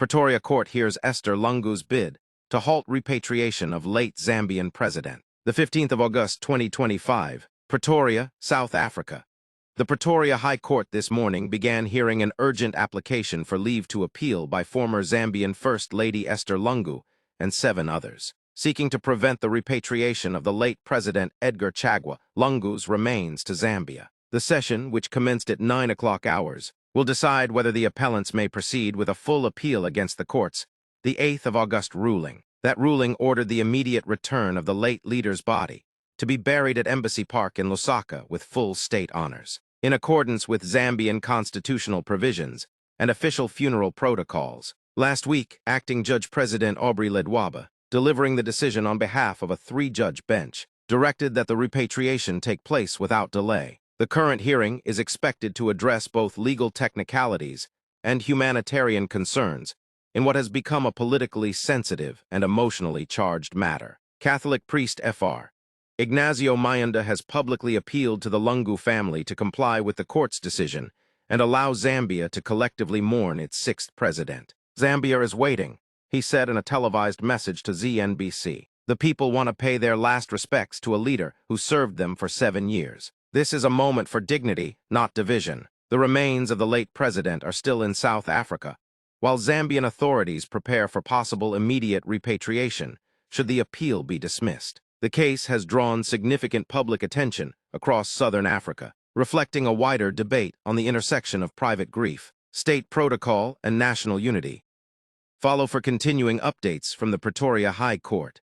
Pretoria Court hears Esther Lungu's bid to halt repatriation of late Zambian president. The 15th of August 2025, Pretoria, South Africa. The Pretoria High Court this morning began hearing an urgent application for leave to appeal by former Zambian First Lady Esther Lungu and 7 others, seeking to prevent the repatriation of the late President Edgar Chagwa Lungu's remains to Zambia. The session, which commenced at 9 o'clock hours, will decide whether the appellants may proceed with a full appeal against the court's the 8th of August ruling. That ruling ordered the immediate return of the late leader's body to be buried at Embassy Park in Lusaka with full state honors, in accordance with Zambian constitutional provisions and official funeral protocols. Last week, Acting Judge President Aubrey Ledwaba, delivering the decision on behalf of a 3-judge bench, directed that the repatriation take place without delay. The current hearing is expected to address both legal technicalities and humanitarian concerns in what has become a politically sensitive and emotionally charged matter. Catholic priest Fr. Ignazio Mayunda has publicly appealed to the Lungu family to comply with the court's decision and allow Zambia to collectively mourn its 6th president. Zambia is waiting, he said in a televised message to ZNBC. The people want to pay their last respects to a leader who served them for 7 years. This is a moment for dignity, not division. The remains of the late president are still in South Africa, while Zambian authorities prepare for possible immediate repatriation should the appeal be dismissed. The case has drawn significant public attention across southern Africa, reflecting a wider debate on the intersection of private grief, state protocol, and national unity. Follow for continuing updates from the Pretoria High Court.